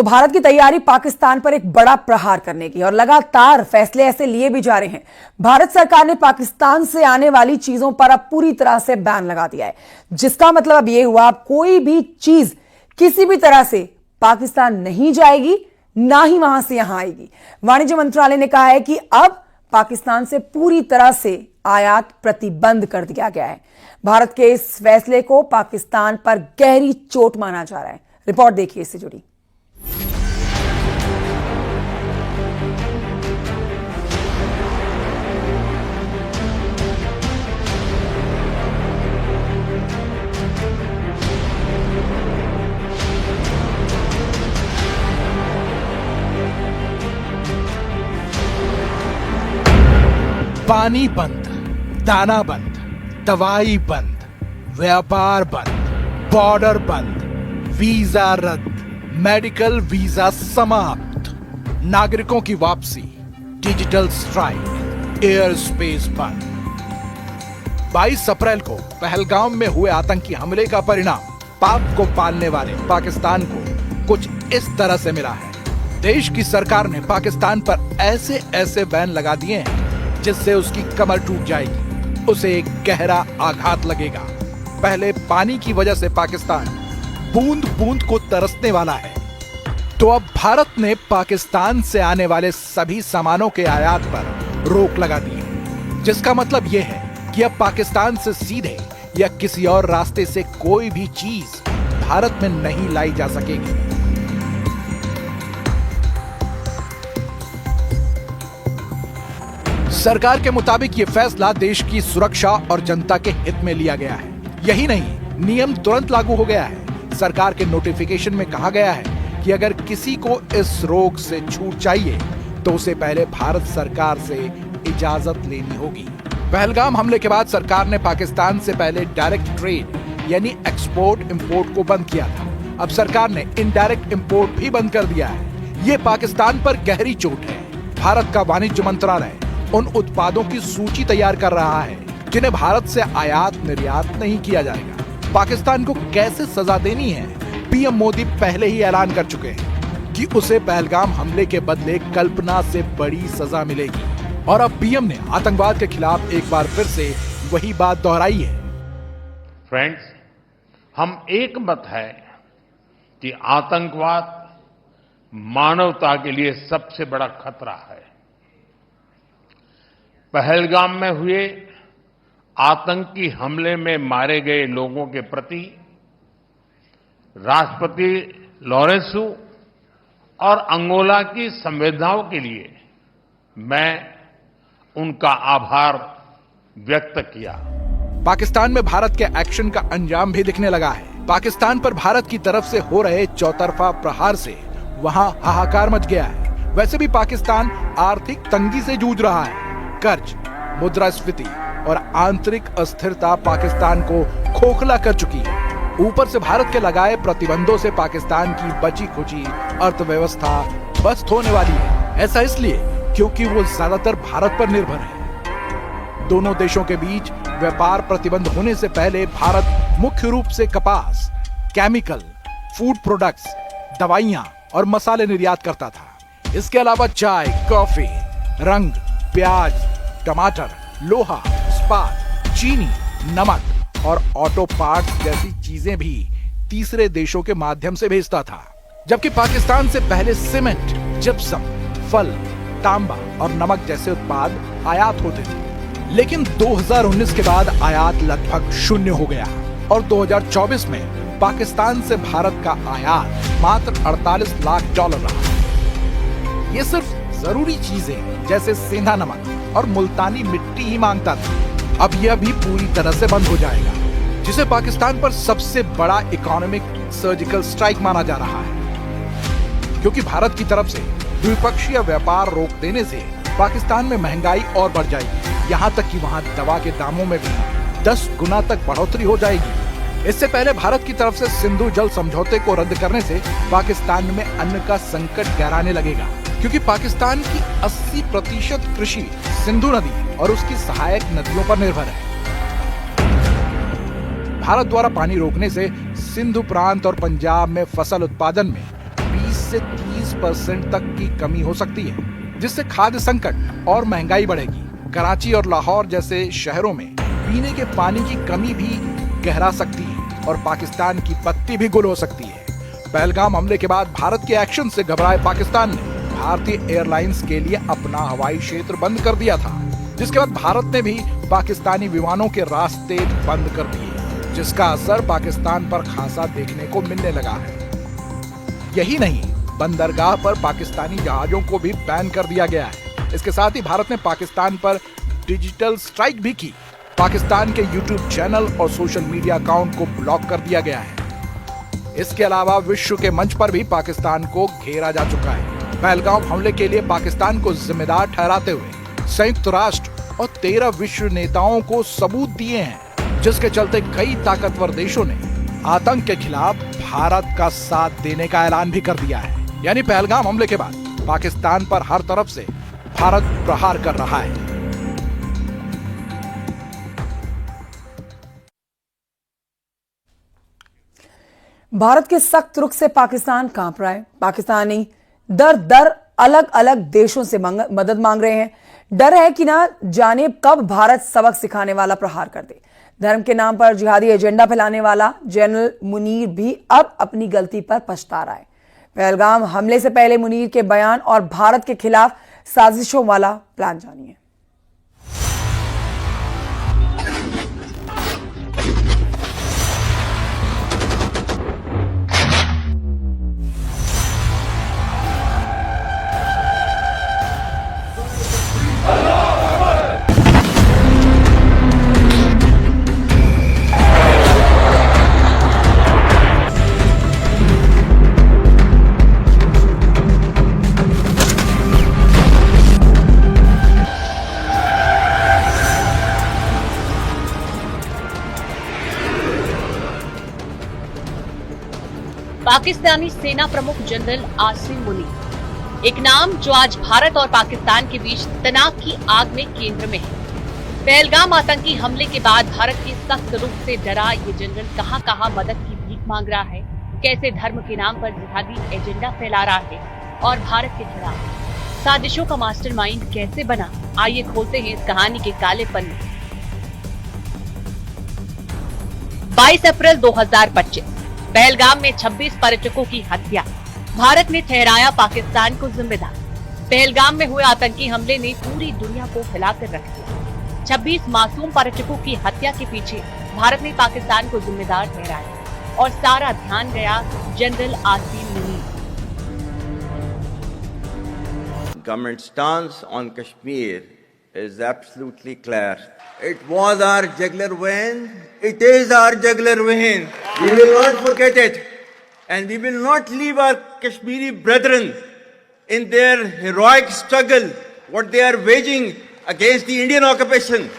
तो भारत की तैयारी पाकिस्तान पर एक बड़ा प्रहार करने की, और लगातार फैसले ऐसे लिए भी जा रहे हैं। भारत सरकार ने पाकिस्तान से आने वाली चीजों पर अब पूरी तरह से बैन लगा दिया है, जिसका मतलब अब यह हुआ अब कोई भी चीज किसी भी तरह से पाकिस्तान नहीं जाएगी, ना ही वहां से यहां आएगी। वाणिज्य मंत्रालय ने कहा है कि अब पाकिस्तान से पूरी तरह से आयात प्रतिबंध कर दिया गया है। भारत के इस फैसले को पाकिस्तान पर गहरी चोट माना जा रहा है। रिपोर्ट देखिए इससे जुड़ी। पानी बंद, दाना बंद, दवाई बंद, व्यापार बंद, बॉर्डर बंद, वीजा रद्द, मेडिकल वीजा समाप्त, नागरिकों की वापसी, डिजिटल स्ट्राइक, एयर स्पेस बंद। 22 अप्रैल को पहलगाम में हुए आतंकी हमले का परिणाम पाक को पालने वाले पाकिस्तान को कुछ इस तरह से मिला है। देश की सरकार ने पाकिस्तान पर ऐसे बैन लगा दिए हैं जिससे उसकी कमर टूट जाएगी, उसे एक गहरा आघात लगेगा। पहले पानी की वजह से पाकिस्तान बूंद बूंद को तरसने वाला है, तो अब भारत ने पाकिस्तान से आने वाले सभी सामानों के आयात पर रोक लगा दी है, जिसका मतलब यह है कि अब पाकिस्तान से सीधे या किसी और रास्ते से कोई भी चीज भारत में नहीं लाई जा सकेगी। सरकार के मुताबिक ये फैसला देश की सुरक्षा और जनता के हित में लिया गया है। यही नहीं, नियम तुरंत लागू हो गया है। सरकार के नोटिफिकेशन में कहा गया है कि अगर किसी को इस रोग से छूट चाहिए तो उसे पहले भारत सरकार से इजाजत लेनी होगी। पहलगाम हमले के बाद सरकार ने पाकिस्तान से पहले डायरेक्ट ट्रेड यानी एक्सपोर्ट इंपोर्ट को बंद किया था। अब सरकार ने इनडायरेक्ट इंपोर्ट भी बंद कर दिया है। ये पाकिस्तान पर गहरी चोट है। भारत का वाणिज्य मंत्रालय उन उत्पादों की सूची तैयार कर रहा है जिन्हें भारत से आयात निर्यात नहीं किया जाएगा। पाकिस्तान को कैसे सजा देनी है, पीएम मोदी पहले ही ऐलान कर चुके हैं कि उसे पहलगाम हमले के बदले कल्पना से बड़ी सजा मिलेगी। और अब पीएम ने आतंकवाद के खिलाफ एक बार फिर से वही बात दोहराई है। फ्रेंड्स, हम एक मत है कि आतंकवाद मानवता के लिए सबसे बड़ा खतरा है। पहलगाम में हुए आतंकी हमले में मारे गए लोगों के प्रति राष्ट्रपति लॉरेंसो और अंगोला की संवेदनाओं के लिए मैं उनका आभार व्यक्त किया। पाकिस्तान में भारत के एक्शन का अंजाम भी दिखने लगा है। पाकिस्तान पर भारत की तरफ से हो रहे चौतरफा प्रहार से वहां हाहाकार मच गया है। वैसे भी पाकिस्तान आर्थिक तंगी से जूझ रहा है। कर्ज, मुद्रास्फीति और आंतरिक अस्थिरता पाकिस्तान को खोखला कर चुकी है। ऊपर से भारत के लगाए प्रतिबंधों से पाकिस्तान की बची खुची अर्थव्यवस्था ध्वस्त होने वाली है। ऐसा इसलिए क्योंकि वो ज्यादातर भारत पर निर्भर है। दोनों देशों के बीच व्यापार प्रतिबंध होने से पहले भारत मुख्य रूप से कपास, केमिकल, फूड प्रोडक्ट्स, दवाइयां और मसाले निर्यात करता था। इसके अलावा चाय, कॉफी, रंग, प्याज, टमाटर, लोहा, इस्पात, चीनी, नमक और ऑटो पार्ट्स जैसी चीजें भी तीसरे देशों के माध्यम से भेजता था। जबकि पाकिस्तान से पहले सीमेंट, जिप्सम, फल, तांबा और नमक जैसे उत्पाद आयात होते थे। लेकिन 2019 के बाद आयात लगभग शून्य हो गया और 2024 में पाकिस्तान से भारत का आयात मात्र $48 लाख रहा। ये सिर्फ जरूरी चीजें जैसे सेंधा नमक और मुल्तानी मिट्टी ही मांगता था। अब यह भी पूरी तरह से बंद हो जाएगा, जिसे पाकिस्तान पर सबसे बड़ा इकोनॉमिक सर्जिकल स्ट्राइक माना जा रहा है। क्योंकि भारत की तरफ से द्विपक्षीय व्यापार रोक देने से पाकिस्तान में महंगाई और बढ़ जाएगी। यहाँ तक कि वहाँ दवा के दामों में भी 10 गुना तक बढ़ोतरी हो जाएगी। इससे पहले भारत की तरफ से सिंधु जल समझौते को रद्द करने से पाकिस्तान में अन्न का संकट गहराने लगेगा, क्योंकि पाकिस्तान की 80% कृषि सिंधु नदी और उसकी सहायक नदियों पर निर्भर है। भारत द्वारा पानी रोकने से सिंधु प्रांत और पंजाब में फसल उत्पादन में 20 से 30% तक की कमी हो सकती है, जिससे खाद्य संकट और महंगाई बढ़ेगी। कराची और लाहौर जैसे शहरों में पीने के पानी की कमी भी गहरा सकती है और पाकिस्तान की पत्ती भी गुल हो सकती है। पहलगाम हमले के बाद भारत के एक्शन से घबराए पाकिस्तान ने भारतीय एयरलाइंस के लिए अपना हवाई क्षेत्र बंद कर दिया था, जिसके बाद भारत ने भी पाकिस्तानी विमानों के रास्ते बंद कर दिए, जिसका असर पाकिस्तान पर खासा देखने को मिलने लगा है। यही नहीं, बंदरगाह पर पाकिस्तानी जहाजों को भी बैन कर दिया गया है। इसके साथ ही भारत ने पाकिस्तान पर डिजिटल स्ट्राइक भी की। पाकिस्तान के यूट्यूब चैनल और सोशल मीडिया अकाउंट को ब्लॉक कर दिया गया है। इसके अलावा विश्व के मंच पर भी पाकिस्तान को घेरा जा चुका है। पहलगाम हमले के लिए पाकिस्तान को जिम्मेदार ठहराते हुए संयुक्त राष्ट्र और 13 विश्व नेताओं को सबूत दिए हैं, जिसके चलते कई ताकतवर देशों ने आतंक के खिलाफ भारत का साथ देने का ऐलान भी कर दिया है। यानी पहलगाम हमले के बाद पाकिस्तान पर हर तरफ से भारत प्रहार कर रहा है। भारत के सख्त रुख से पाकिस्तान कांप रहा है। पाकिस्तानी दर अलग अलग देशों से मदद मांग रहे हैं। डर है कि ना जाने कब भारत सबक सिखाने वाला प्रहार कर दे। धर्म के नाम पर जिहादी एजेंडा फैलाने वाला जनरल मुनीर भी अब अपनी गलती पर पछता रहा है। पहलगाम हमले से पहले मुनीर के बयान और भारत के खिलाफ साजिशों वाला प्लान जानिए। पाकिस्तानी सेना प्रमुख जनरल आसिम मुनीर, एक नाम जो आज भारत और पाकिस्तान के बीच तनाव की आग में केंद्र में है। पहलगाम आतंकी हमले के बाद भारत के सख्त रुख से डरा ये जनरल कहां मदद की भीख मांग रहा है, कैसे धर्म के नाम पर जिहादी एजेंडा फैला रहा है और भारत के खिलाफ साजिशों का मास्टरमाइंड कैसे बना। आइए खोलते हैं इस कहानी के काले पन्ने। 22 अप्रैल 2025 पहलगाम में 26 पर्यटकों की हत्या। भारत ने ठहराया पाकिस्तान को जिम्मेदार। पहलगाम में हुए आतंकी हमले ने पूरी दुनिया को हिलाकर रख दिया। 26 मासूम पर्यटकों की हत्या के पीछे भारत ने पाकिस्तान को जिम्मेदार ठहराया और सारा ध्यान गया general Asim Munir. Government stance on Kashmir is absolutely clear. It was our jugular vein. It is our jugular vein. We will not forget it. And we will not leave our Kashmiri brethren in their heroic struggle, what they are waging against the Indian occupation.